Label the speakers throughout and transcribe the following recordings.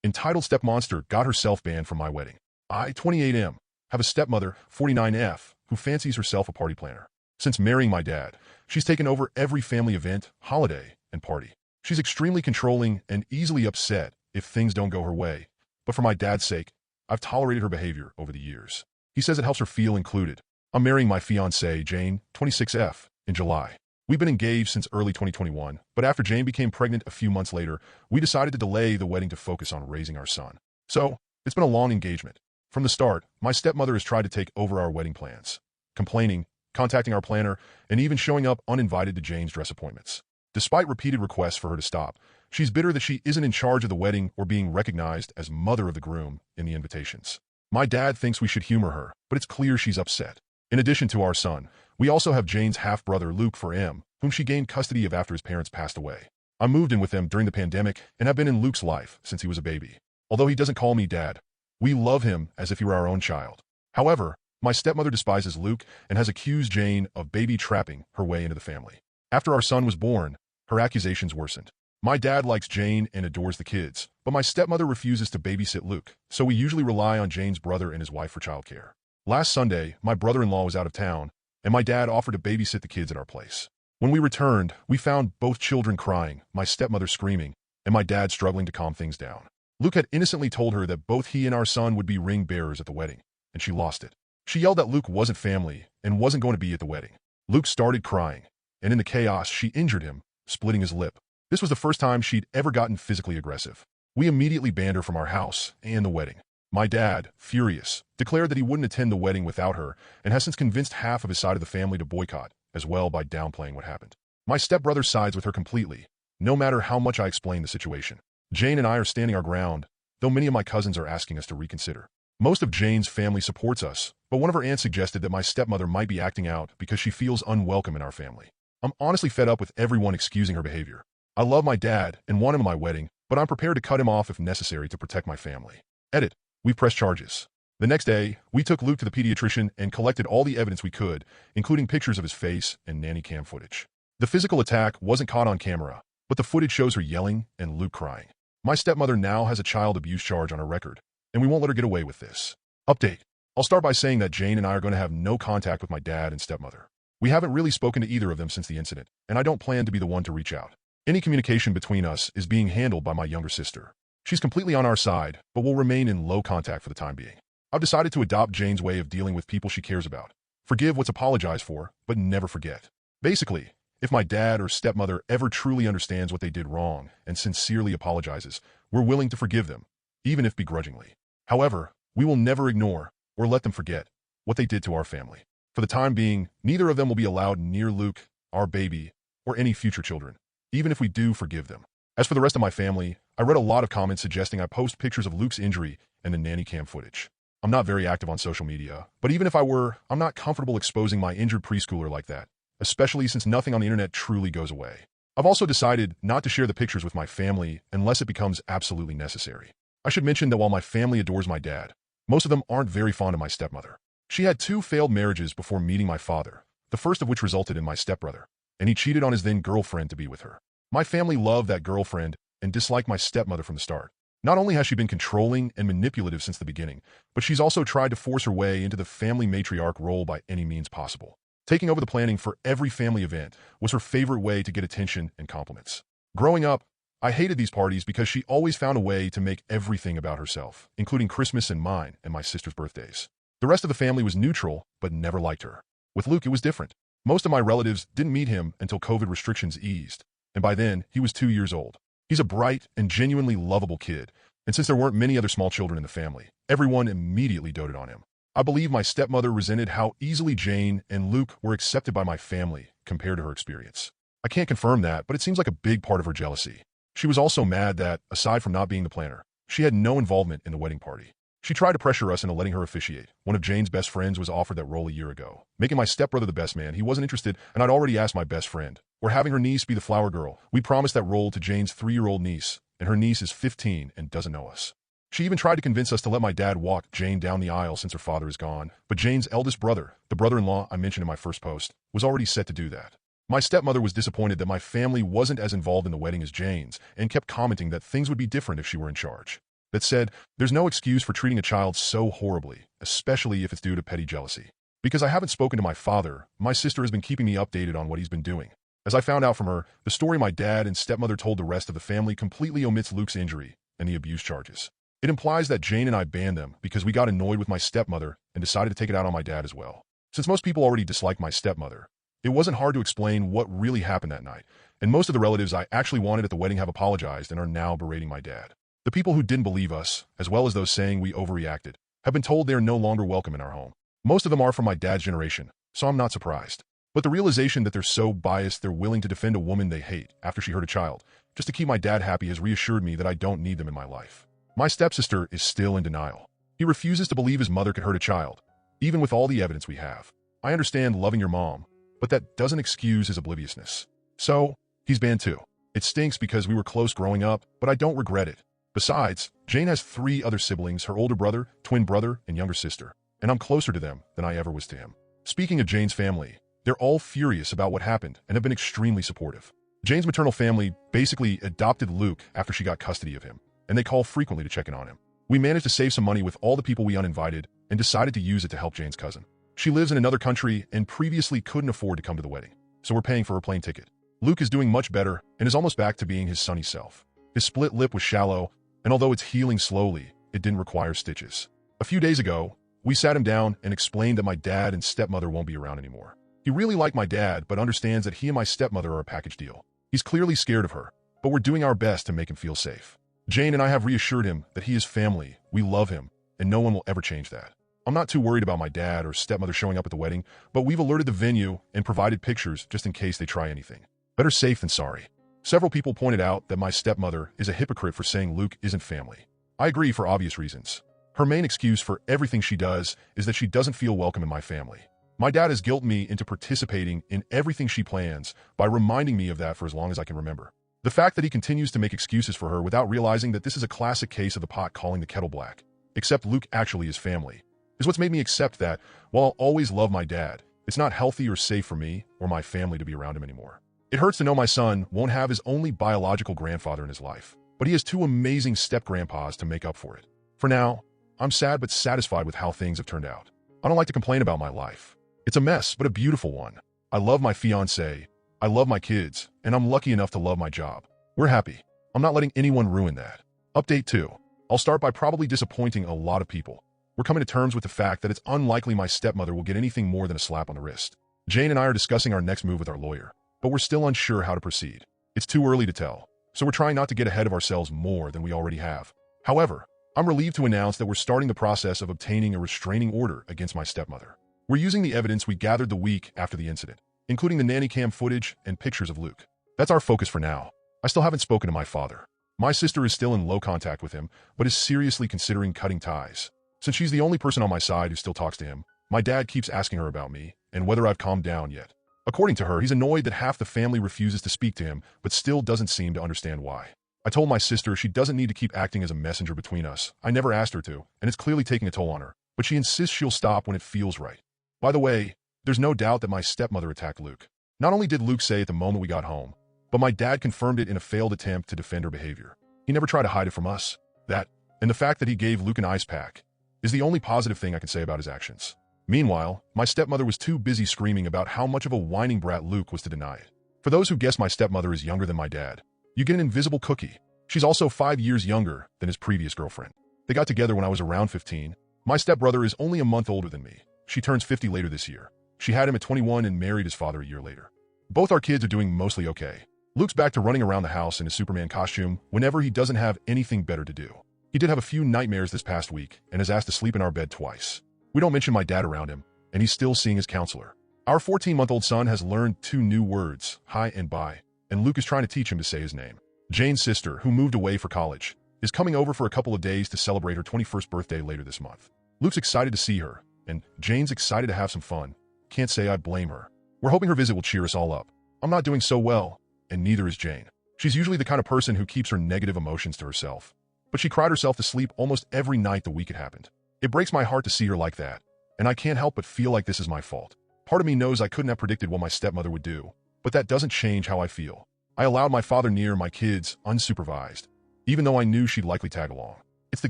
Speaker 1: Entitled Stepmonster got herself banned from my wedding. I, 28M, have a stepmother, 49F, who fancies herself a party planner. Since marrying my dad, she's taken over every family event, holiday, and party. She's extremely controlling and easily upset if things don't go her way. But for my dad's sake, I've tolerated her behavior over the years. He says it helps her feel included. I'm marrying my fiancée, Jane, 26F, in July. We've been engaged since early 2021, but after Jane became pregnant a few months later, we decided to delay the wedding to focus on raising our son. So, it's been a long engagement. From the start, my stepmother has tried to take over our wedding plans, complaining, contacting our planner, and even showing up uninvited to Jane's dress appointments. Despite repeated requests for her to stop, she's bitter that she isn't in charge of the wedding or being recognized as mother of the groom in the invitations. My dad thinks we should humor her, but it's clear she's upset. In addition to our son, we also have Jane's half-brother Luke for M, whom she gained custody of after his parents passed away. I moved in with them during the pandemic and have been in Luke's life since he was a baby. Although he doesn't call me dad, we love him as if he were our own child. However, my stepmother despises Luke and has accused Jane of baby trapping her way into the family. After our son was born, her accusations worsened. My dad likes Jane and adores the kids, but my stepmother refuses to babysit Luke, so we usually rely on Jane's brother and his wife for childcare. Last Sunday, my brother-in-law was out of town, and my dad offered to babysit the kids at our place. When we returned, we found both children crying, my stepmother screaming, and my dad struggling to calm things down. Luke had innocently told her that both he and our son would be ring bearers at the wedding, and she lost it. She yelled that Luke wasn't family and wasn't going to be at the wedding. Luke started crying, and in the chaos, she injured him, splitting his lip. This was the first time she'd ever gotten physically aggressive. We immediately banned her from our house and the wedding. My dad, furious, declared that he wouldn't attend the wedding without her and has since convinced half of his side of the family to boycott, as well by downplaying what happened. My stepbrother sides with her completely, no matter how much I explain the situation. Jane and I are standing our ground, though many of my cousins are asking us to reconsider. Most of Jane's family supports us, but one of her aunts suggested that my stepmother might be acting out because she feels unwelcome in our family. I'm honestly fed up with everyone excusing her behavior. I love my dad and want him at my wedding, but I'm prepared to cut him off if necessary to protect my family. Edit. We pressed charges. The next day, we took Luke to the pediatrician and collected all the evidence we could, including pictures of his face and nanny cam footage. The physical attack wasn't caught on camera, but the footage shows her yelling and Luke crying. My stepmother now has a child abuse charge on her record, and we won't let her get away with this. Update. I'll start by saying that Jane and I are going to have no contact with my dad and stepmother. We haven't really spoken to either of them since the incident, and I don't plan to be the one to reach out. Any communication between us is being handled by my younger sister. She's completely on our side, but will remain in low contact for the time being. I've decided to adopt Jane's way of dealing with people she cares about. Forgive what's apologized for, but never forget. Basically, if my dad or stepmother ever truly understands what they did wrong and sincerely apologizes, we're willing to forgive them, even if begrudgingly. However, we will never ignore or let them forget what they did to our family. For the time being, neither of them will be allowed near Luke, our baby, or any future children, even if we do forgive them. As for the rest of my family, I read a lot of comments suggesting I post pictures of Luke's injury and the nanny cam footage. I'm not very active on social media, but even if I were, I'm not comfortable exposing my injured preschooler like that, especially since nothing on the internet truly goes away. I've also decided not to share the pictures with my family unless it becomes absolutely necessary. I should mention that while my family adores my dad, most of them aren't very fond of my stepmother. She had 2 failed marriages before meeting my father, the first of which resulted in my stepbrother, and he cheated on his then-girlfriend to be with her. My family loved that girlfriend and disliked my stepmother from the start. Not only has she been controlling and manipulative since the beginning, but she's also tried to force her way into the family matriarch role by any means possible. Taking over the planning for every family event was her favorite way to get attention and compliments. Growing up, I hated these parties because she always found a way to make everything about herself, including Christmas and mine and my sister's birthdays. The rest of the family was neutral, but never liked her. With Luke, it was different. Most of my relatives didn't meet him until COVID restrictions eased, and by then, he was 2 years old. He's a bright and genuinely lovable kid, and since there weren't many other small children in the family, everyone immediately doted on him. I believe my stepmother resented how easily Jane and Luke were accepted by my family compared to her experience. I can't confirm that, but it seems like a big part of her jealousy. She was also mad that, aside from not being the planner, she had no involvement in the wedding party. She tried to pressure us into letting her officiate. One of Jane's best friends was offered that role a year ago. Making my stepbrother the best man, he wasn't interested, and I'd already asked my best friend. We're having her niece be the flower girl. We promised that role to Jane's 3-year-old niece, and her niece is 15 and doesn't know us. She even tried to convince us to let my dad walk Jane down the aisle since her father is gone, but Jane's eldest brother, the brother-in-law I mentioned in my first post, was already set to do that. My stepmother was disappointed that my family wasn't as involved in the wedding as Jane's and kept commenting that things would be different if she were in charge. that said, "There's no excuse for treating a child so horribly, especially if it's due to petty jealousy." Because I haven't spoken to my father, my sister has been keeping me updated on what he's been doing. As I found out from her, the story my dad and stepmother told the rest of the family completely omits Luke's injury and the abuse charges. It implies that Jane and I banned them because we got annoyed with my stepmother and decided to take it out on my dad as well. Since most people already dislike my stepmother, it wasn't hard to explain what really happened that night, and most of the relatives I actually wanted at the wedding have apologized and are now berating my dad. The people who didn't believe us, as well as those saying we overreacted, have been told they are no longer welcome in our home. Most of them are from my dad's generation, so I'm not surprised. But the realization that they're so biased they're willing to defend a woman they hate after she hurt a child, just to keep my dad happy, has reassured me that I don't need them in my life. My stepsister is still in denial. He refuses to believe his mother could hurt a child, even with all the evidence we have. I understand loving your mom, but that doesn't excuse his obliviousness. So, he's banned too. It stinks because we were close growing up, but I don't regret it. Besides, Jane has 3 other siblings, her older brother, twin brother, and younger sister, and I'm closer to them than I ever was to him. Speaking of Jane's family, they're all furious about what happened and have been extremely supportive. Jane's maternal family basically adopted Luke after she got custody of him, and they call frequently to check in on him. We managed to save some money with all the people we uninvited and decided to use it to help Jane's cousin. She lives in another country and previously couldn't afford to come to the wedding, so we're paying for her plane ticket. Luke is doing much better and is almost back to being his sunny self. His split lip was shallow, and although it's healing slowly, it didn't require stitches. A few days ago, we sat him down and explained that my dad and stepmother won't be around anymore. He really liked my dad, but understands that he and my stepmother are a package deal. He's clearly scared of her, but we're doing our best to make him feel safe. Jane and I have reassured him that he is family, we love him, and no one will ever change that. I'm not too worried about my dad or stepmother showing up at the wedding, but we've alerted the venue and provided pictures just in case they try anything. Better safe than sorry. Several people pointed out that my stepmother is a hypocrite for saying Luke isn't family. I agree for obvious reasons. Her main excuse for everything she does is that she doesn't feel welcome in my family. My dad has guilted me into participating in everything she plans by reminding me of that for as long as I can remember. The fact that he continues to make excuses for her without realizing that this is a classic case of the pot calling the kettle black, except Luke actually is family, is what's made me accept that, while I'll always love my dad, it's not healthy or safe for me or my family to be around him anymore. It hurts to know my son won't have his only biological grandfather in his life, but he has 2 amazing step-grandpas to make up for it. For now, I'm sad but satisfied with how things have turned out. I don't like to complain about my life. It's a mess, but a beautiful one. I love my fiancé, I love my kids, and I'm lucky enough to love my job. We're happy. I'm not letting anyone ruin that. Update 2. I'll start by probably disappointing a lot of people. We're coming to terms with the fact that it's unlikely my stepmother will get anything more than a slap on the wrist. Jane and I are discussing our next move with our lawyer, but we're still unsure how to proceed. It's too early to tell, so we're trying not to get ahead of ourselves more than we already have. However, I'm relieved to announce that we're starting the process of obtaining a restraining order against my stepmother. We're using the evidence we gathered the week after the incident, including the nanny cam footage and pictures of Luke. That's our focus for now. I still haven't spoken to my father. My sister is still in low contact with him, but is seriously considering cutting ties. Since she's the only person on my side who still talks to him, my dad keeps asking her about me and whether I've calmed down yet. According to her, he's annoyed that half the family refuses to speak to him, but still doesn't seem to understand why. I told my sister she doesn't need to keep acting as a messenger between us. I never asked her to, and it's clearly taking a toll on her, but she insists she'll stop when it feels right. By the way, there's no doubt that my stepmother attacked Luke. Not only did Luke say at the moment we got home, but my dad confirmed it in a failed attempt to defend her behavior. He never tried to hide it from us. That, and the fact that he gave Luke an ice pack, is the only positive thing I can say about his actions. Meanwhile, my stepmother was too busy screaming about how much of a whining brat Luke was to deny it. For those who guess my stepmother is younger than my dad, you get an invisible cookie. She's also 5 years younger than his previous girlfriend. They got together when I was around 15. My stepbrother is only a month older than me. She turns 50 later this year. She had him at 21 and married his father a year later. Both our kids are doing mostly okay. Luke's back to running around the house in his Superman costume whenever he doesn't have anything better to do. He did have a few nightmares this past week and is asked to sleep in our bed twice. We don't mention my dad around him, and he's still seeing his counselor. Our 14-month-old son has learned 2 new words, hi and bye, and Luke is trying to teach him to say his name. Jane's sister, who moved away for college, is coming over for a couple of days to celebrate her 21st birthday later this month. Luke's excited to see her, and Jane's excited to have some fun. Can't say I blame her. We're hoping her visit will cheer us all up. I'm not doing so well, and neither is Jane. She's usually the kind of person who keeps her negative emotions to herself, but she cried herself to sleep almost every night the week it happened. It breaks my heart to see her like that, and I can't help but feel like this is my fault. Part of me knows I couldn't have predicted what my stepmother would do, but that doesn't change how I feel. I allowed my father near my kids unsupervised, even though I knew she'd likely tag along. It's the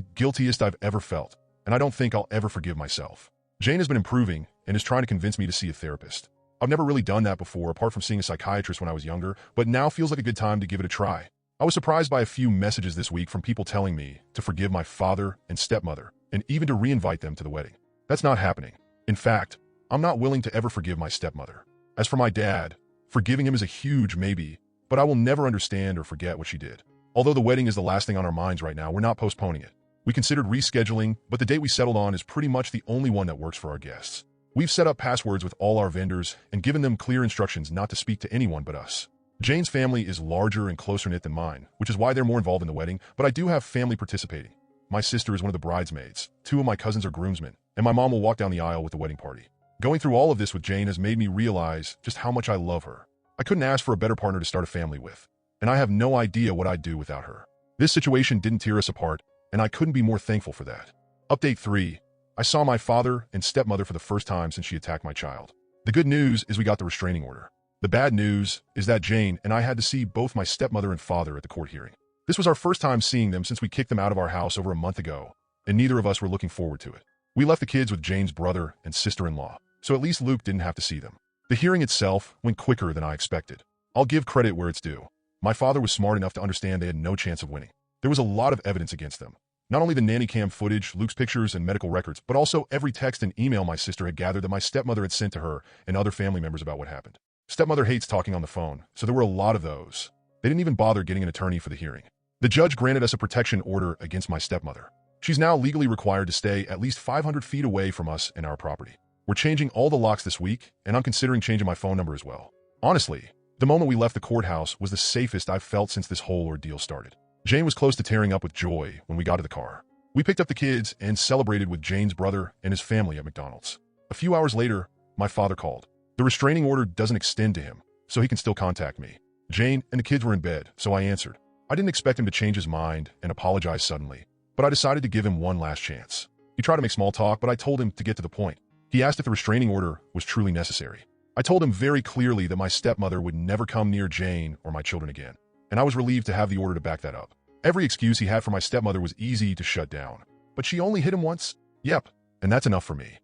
Speaker 1: guiltiest I've ever felt, and I don't think I'll ever forgive myself. Jane has been improving and is trying to convince me to see a therapist. I've never really done that before, apart from seeing a psychiatrist when I was younger, but now feels like a good time to give it a try. I was surprised by a few messages this week from people telling me to forgive my father and stepmother, and even to reinvite them to the wedding. That's not happening. In fact, I'm not willing to ever forgive my stepmother. As for my dad, forgiving him is a huge maybe, but I will never understand or forget what she did. Although the wedding is the last thing on our minds right now, we're not postponing it. We considered rescheduling, but the date we settled on is pretty much the only one that works for our guests. We've set up passwords with all our vendors and given them clear instructions not to speak to anyone but us. Jane's family is larger and closer-knit than mine, which is why they're more involved in the wedding, but I do have family participating. My sister is one of the bridesmaids, 2 of my cousins are groomsmen, and my mom will walk down the aisle with the wedding party. Going through all of this with Jane has made me realize just how much I love her. I couldn't ask for a better partner to start a family with, and I have no idea what I'd do without her. This situation didn't tear us apart, and I couldn't be more thankful for that. Update 3. I saw my father and stepmother for the first time since she attacked my child. The good news is we got the restraining order. The bad news is that Jane and I had to see both my stepmother and father at the court hearing. This was our first time seeing them since we kicked them out of our house over a month ago, and neither of us were looking forward to it. We left the kids with Jane's brother and sister-in-law, so at least Luke didn't have to see them. The hearing itself went quicker than I expected. I'll give credit where it's due. My father was smart enough to understand they had no chance of winning. There was a lot of evidence against them. Not only the nanny cam footage, Luke's pictures, and medical records, but also every text and email my sister had gathered that my stepmother had sent to her and other family members about what happened. Stepmother hates talking on the phone, so there were a lot of those. They didn't even bother getting an attorney for the hearing. The judge granted us a protection order against my stepmother. She's now legally required to stay at least 500 feet away from us and our property. We're changing all the locks this week, and I'm considering changing my phone number as well. Honestly, the moment we left the courthouse was the safest I've felt since this whole ordeal started. Jane was close to tearing up with joy when we got to the car. We picked up the kids and celebrated with Jane's brother and his family at McDonald's. A few hours later, my father called. The restraining order doesn't extend to him, so he can still contact me. Jane and the kids were in bed, so I answered. I didn't expect him to change his mind and apologize suddenly, but I decided to give him one last chance. He tried to make small talk, but I told him to get to the point. He asked if the restraining order was truly necessary. I told him very clearly that my stepmother would never come near Jane or my children again, and I was relieved to have the order to back that up. Every excuse he had for my stepmother was easy to shut down. But she only hit him once? Yep, and that's enough for me.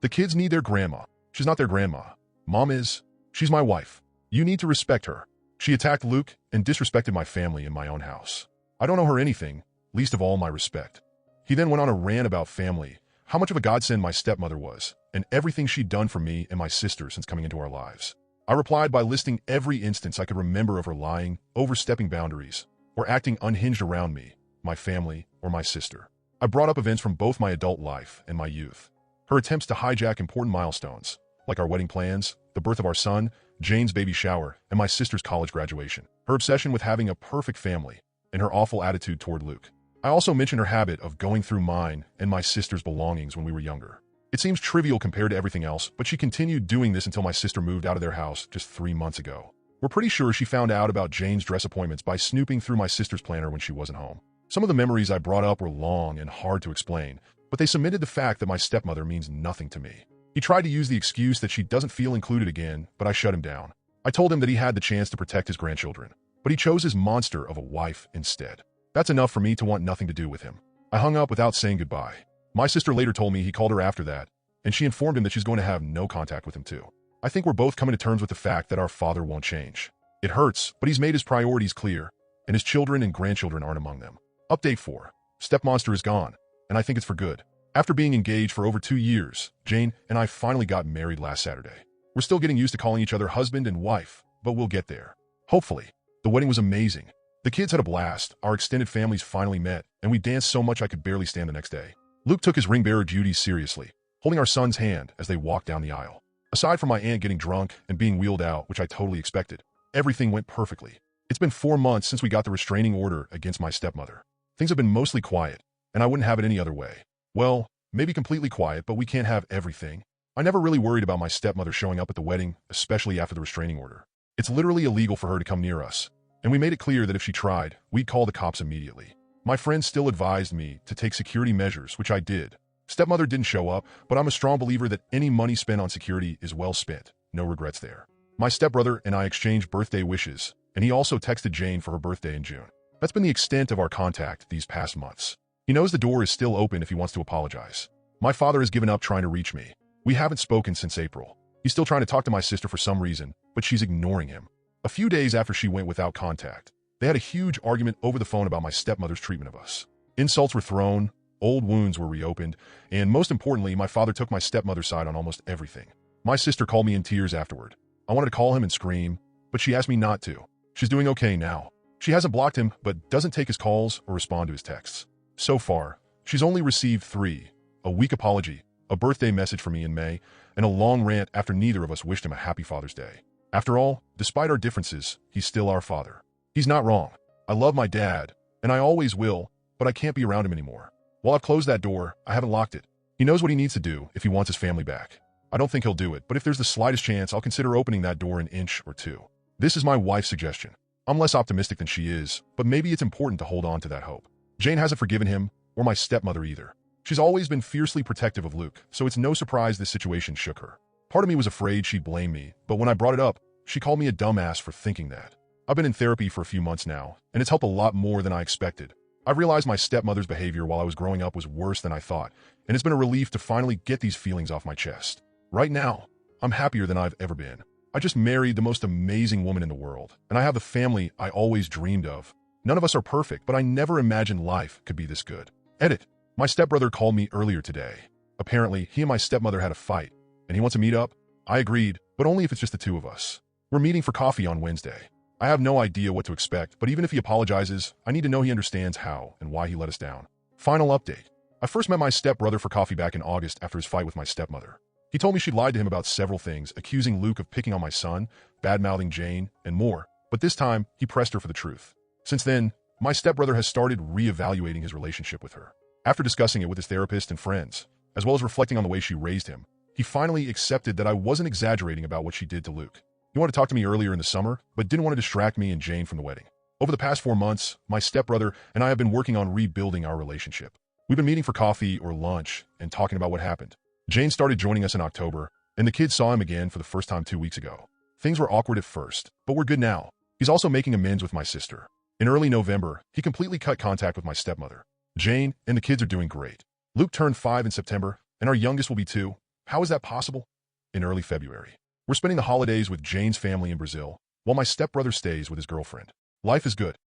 Speaker 1: The kids need their grandma. She's not their grandma. Mom is. She's my wife. You need to respect her. She attacked Luke and disrespected my family in my own house. I don't owe her anything, least of all my respect. He then went on a rant about family, how much of a godsend my stepmother was, and everything she'd done for me and my sister since coming into our lives. I replied by listing every instance I could remember of her lying, overstepping boundaries, or acting unhinged around me, my family, or my sister. I brought up events from both my adult life and my youth. Her attempts to hijack important milestones, like our wedding plans, the birth of our son, Jane's baby shower, and my sister's college graduation. Her obsession with having a perfect family, and her awful attitude toward Luke. I also mentioned her habit of going through mine and my sister's belongings when we were younger. It seems trivial compared to everything else, but she continued doing this until my sister moved out of their house just 3 months ago. We're pretty sure she found out about Jane's dress appointments by snooping through my sister's planner when she wasn't home. Some of the memories I brought up were long and hard to explain, but they cemented the fact that my stepmother means nothing to me. He tried to use the excuse that she doesn't feel included again, but I shut him down. I told him that he had the chance to protect his grandchildren, but he chose his monster of a wife instead. That's enough for me to want nothing to do with him. I hung up without saying goodbye. My sister later told me he called her after that, and she informed him that she's going to have no contact with him too. I think we're both coming to terms with the fact that our father won't change. It hurts, but he's made his priorities clear, and his children and grandchildren aren't among them. Update 4. Stepmonster is gone, and I think it's for good. After being engaged for over 2 years, Jane and I finally got married last Saturday. We're still getting used to calling each other husband and wife, but we'll get there. Hopefully. The wedding was amazing. The kids had a blast, our extended families finally met, and we danced so much I could barely stand the next day. Luke took his ring bearer duties seriously, holding our son's hand as they walked down the aisle. Aside from my aunt getting drunk and being wheeled out, which I totally expected, everything went perfectly. It's been 4 months since we got the restraining order against my stepmother. Things have been mostly quiet, and I wouldn't have it any other way. Well, maybe completely quiet, but we can't have everything. I never really worried about my stepmother showing up at the wedding, especially after the restraining order. It's literally illegal for her to come near us, and we made it clear that if she tried, we'd call the cops immediately. My friends still advised me to take security measures, which I did. Stepmother didn't show up, but I'm a strong believer that any money spent on security is well spent. No regrets there. My stepbrother and I exchanged birthday wishes, and he also texted Jane for her birthday in June. That's been the extent of our contact these past months. He knows the door is still open if he wants to apologize. My father has given up trying to reach me. We haven't spoken since April. He's still trying to talk to my sister for some reason, but she's ignoring him. A few days after she went without contact, they had a huge argument over the phone about my stepmother's treatment of us. Insults were thrown, old wounds were reopened, and most importantly, my father took my stepmother's side on almost everything. My sister called me in tears afterward. I wanted to call him and scream, but she asked me not to. She's doing okay now. She hasn't blocked him, but doesn't take his calls or respond to his texts. So far, she's only received 3: a weak apology, a birthday message from me in May, and a long rant after neither of us wished him a happy Father's Day. After all, despite our differences, he's still our father. He's not wrong. I love my dad, and I always will, but I can't be around him anymore. While I've closed that door, I haven't locked it. He knows what he needs to do if he wants his family back. I don't think he'll do it, but if there's the slightest chance, I'll consider opening that door an inch or two. This is my wife's suggestion. I'm less optimistic than she is, but maybe it's important to hold on to that hope. Jane hasn't forgiven him, or my stepmother either. She's always been fiercely protective of Luke, so it's no surprise this situation shook her. Part of me was afraid she'd blame me, but when I brought it up, she called me a dumbass for thinking that. I've been in therapy for a few months now, and it's helped a lot more than I expected. I've realized my stepmother's behavior while I was growing up was worse than I thought, and it's been a relief to finally get these feelings off my chest. Right now, I'm happier than I've ever been. I just married the most amazing woman in the world, and I have the family I always dreamed of. None of us are perfect, but I never imagined life could be this good. Edit. My stepbrother called me earlier today. Apparently, he and my stepmother had a fight, and he wants to meet up. I agreed, but only if it's just the two of us. We're meeting for coffee on Wednesday. I have no idea what to expect, but even if he apologizes, I need to know he understands how and why he let us down. Final update. I first met my stepbrother for coffee back in August after his fight with my stepmother. He told me she lied to him about several things, accusing Luke of picking on my son, bad-mouthing Jane, and more, but this time, he pressed her for the truth. Since then, my stepbrother has started re-evaluating his relationship with her. After discussing it with his therapist and friends, as well as reflecting on the way she raised him, he finally accepted that I wasn't exaggerating about what she did to Luke. He wanted to talk to me earlier in the summer, but didn't want to distract me and Jane from the wedding. Over the past 4 months, my stepbrother and I have been working on rebuilding our relationship. We've been meeting for coffee or lunch and talking about what happened. Jane started joining us in October, and the kids saw him again for the first time 2 weeks ago. Things were awkward at first, but we're good now. He's also making amends with my sister. In early November, he completely cut contact with my stepmother. Jane and the kids are doing great. Luke turned 5 in September, and our youngest will be 2. How is that possible? In early February, we're spending the holidays with Jane's family in Brazil, while my stepbrother stays with his girlfriend. Life is good.